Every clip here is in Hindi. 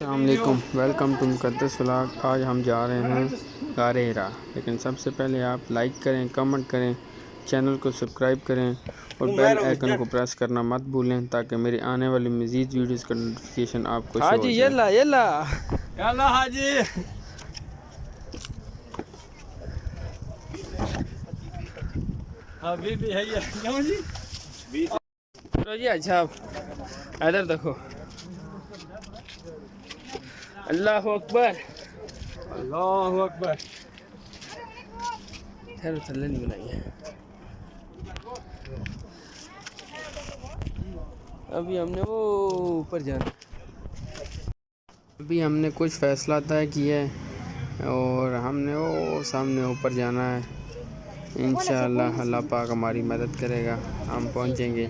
अस्सलामुअलैकुम, वेलकम टू मुक़द्दस व्लॉग। आज हम जा रहे हैं गारे हिरा, लेकिन सबसे पहले आप लाइक करें, कमेंट करें, चैनल को सब्सक्राइब करें और बेल आइकन को प्रेस करना मत भूलें ताकि मेरी आने वाली मज़ीद वीडियोस का नोटिफिकेशन आपको शो हो जाए। यल्ला यल्ला यल्ला हाजी अभी भी है ये क्यों जी जी। अच्छा इधर देखो, अल्लाह अकबर अल्लाह अकबर। खैर थल्ले नहीं बनाई है। अभी हमने वो ऊपर जाना, अभी हमने कुछ फ़ैसला तय किया है और हमने वो सामने ऊपर जाना है। इंशाअल्लाह अल्लाह पाक हमारी मदद करेगा, हम पहुंचेंगे।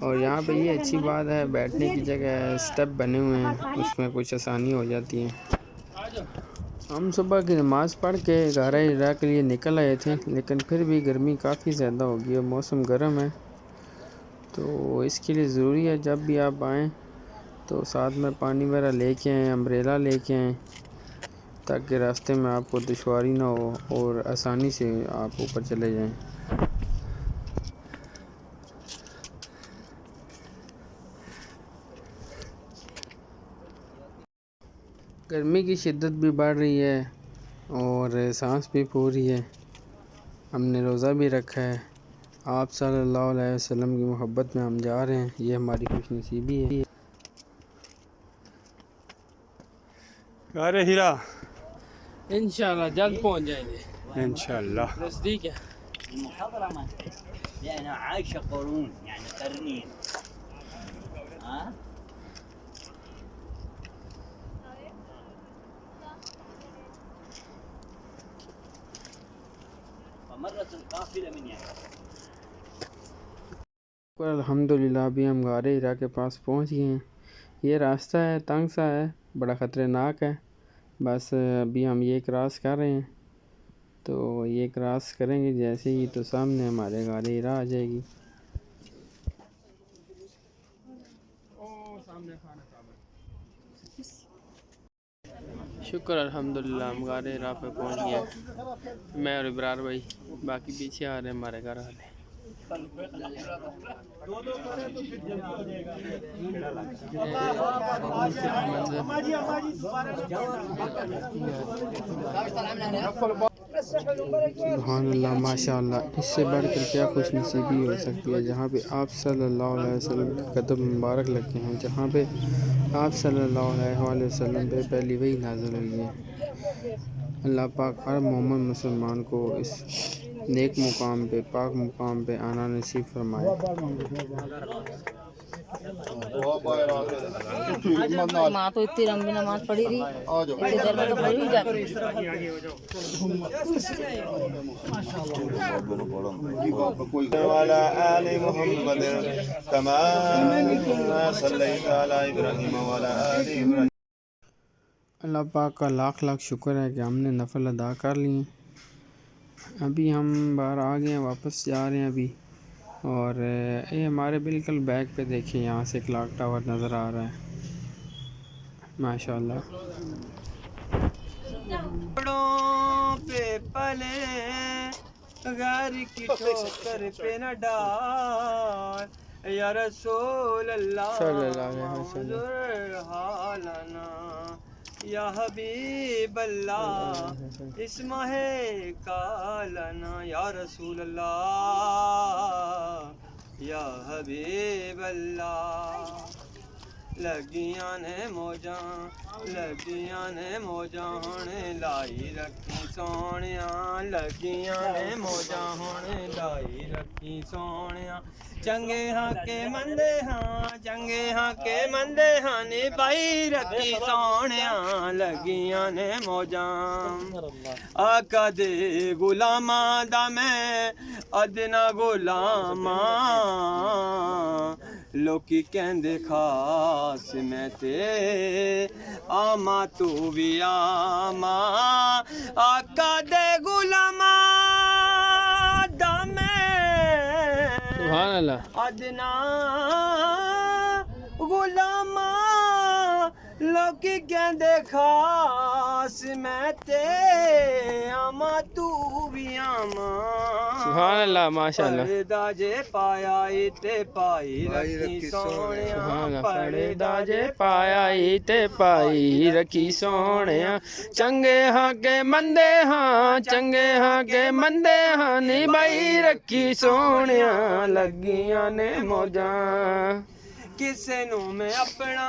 और यहाँ पे ये अच्छी बात है, बैठने की जगह स्टेप बने हुए हैं, उसमें कुछ आसानी हो जाती है। हम सुबह की नमाज़ पढ़ के गारा हिरा के लिए निकल आए थे, लेकिन फिर भी गर्मी काफ़ी ज़्यादा होगी और मौसम गर्म है, तो इसके लिए ज़रूरी है जब भी आप आएँ तो साथ में पानी वगैरह लेके आएँ, अम्ब्रेला लेके आएँ ताकि रास्ते में आपको दुश्वारी ना हो और आसानी से आप ऊपर चले जाएं। गर्मी की शिद्दत भी बढ़ रही है और सांस भी फूल रही है। हमने रोज़ा भी रखा है। आप सल्लल्लाहु अलैहि वसल्लम की मोहब्बत में हम जा रहे हैं, ये हमारी खुशनसीबी है। गारे हिरा इंशाल्लाह जल्द पहुंच जाएंगे, इंशाअल्लाह। नज़दीक है। अल्हम्दुलिल्लाह अभी हम गारे हिरा के पास पहुंच गए हैं। ये रास्ता है, तंग सा है, बड़ा ख़तरनाक है। बस अभी हम ये क्रॉस कर रहे हैं, तो ये क्रॉस करेंगे जैसे ही तो सामने हमारे गारे हिरा आ जाएगी। शुक्र अल्हम्दुलिल्लाह हम गारे हिरा पे पहुंच गए। मैं और इब्रार भाई, बाकी पीछे आ रहे हैं हमारे घर वाले। सुभानअल्लाह माशाअल्लाह, इससे बढ़कर क्या खुश नसीबी हो सकती है जहाँ पे आप सल्लल्लाहु अलैहि वसल्लम के कदम मुबारक लगे हैं, जहाँ पे आप सल्लल्लाहु अलैहि वसल्लम पे पहली वही नाज़िल हुई है। अल्लाह पाक हर मोमिन मुसलमान को इस नेक मुकाम पे, पाक मुकाम पे आना नसीब फरमाए। माँ तो इतनी लंबी नमाज पढ़ी थी, इतनी देर में तो पढ़ ही जाती। वाला आल मोहम्मद कमा सल्लैत अला इब्राहीम वाला आल इब्राहीम। अल्लाह पाक का लाख लाख शुक्र है कि हमने नफल अदा कर लिए। अभी हम बाहर आ गए हैं, वापस जा रहे हैं अभी। और ये हमारे बिल्कुल बैक पे देखिए, यहाँ से क्लॉक टावर नज़र आ रहा है माशाल्लाह। पे पले घर की ठोकर पे न डाल या रसूल अल्लाह हालना या हबीब अल्लाह इस्माह कालना या रसूल अल्लाह या हबीब अल्लाह। लगियां ने मौजा होने लाई रखी सोनिया, लगियां ने मौजा होने लाई रखी सोनिया। चंगे हाँ के मंदे हाँ, चंगे हाँ के मंदे हाँ नी पाई रखी सोनिया, लगियां ने मौजा। आका दे गुलामां दा मैं अदना गुलामा लोकी कहंदे खास मैं ते आमा तू भी आमा आका दे गुलामा दमे सुभान अल्लाह। अदना गुलामा लोकी कहंदे खास मैं ते आमा तू भी आमा सुभान अल्लाह माशाअल्लाह। पर्दा जे पाया ते पाई रखी सोहणिया पर्दा जे पाया ते पाई रखी सोहणिया चंगे हाँ के मंदे हाँ चंगे हाँ के मंदे हाँ निभाई रखी सोहणिया लगियां ने मौजां किसे नू मैं अपना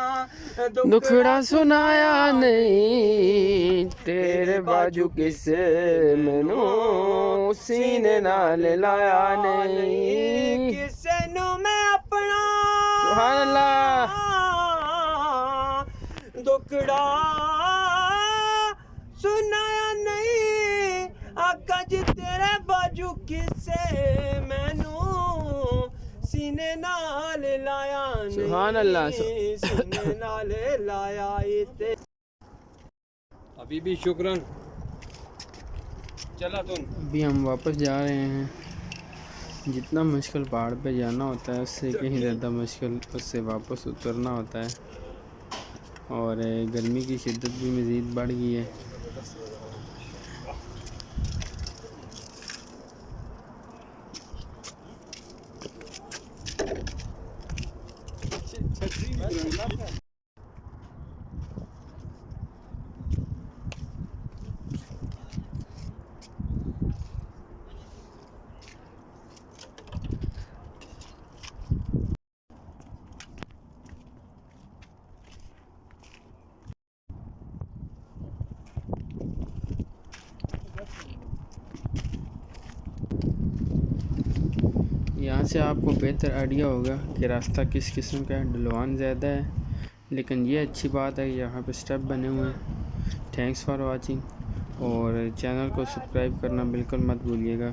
दुखड़ा सुनाया नहीं तेरे बाजू किसे मैनू सीने नाल लाया नहीं किसे नू मैं अपना सुभान अल्लाह दुखड़ा सुनाया नहीं आका जी तेरे बाजू किसे मैनू सीने नाल लाया नहीं सुभान अल्लाह। सीने नाल लाया ते अभी भी शुक्रन चला तुम। अभी हम वापस जा रहे हैं। जितना मुश्किल पहाड़ पे जाना होता है उससे कहीं ज़्यादा मुश्किल उससे वापस उतरना होता है और गर्मी की शिद्दत भी मज़ीद बढ़ गई है। यहाँ से आपको बेहतर आइडिया होगा कि रास्ता किस किस्म का है। ढलवान ज़्यादा है लेकिन ये अच्छी बात है यहाँ पे स्टेप बने हुए हैं। थैंक्स फॉर वाचिंग और चैनल को सब्सक्राइब करना बिल्कुल मत भूलिएगा।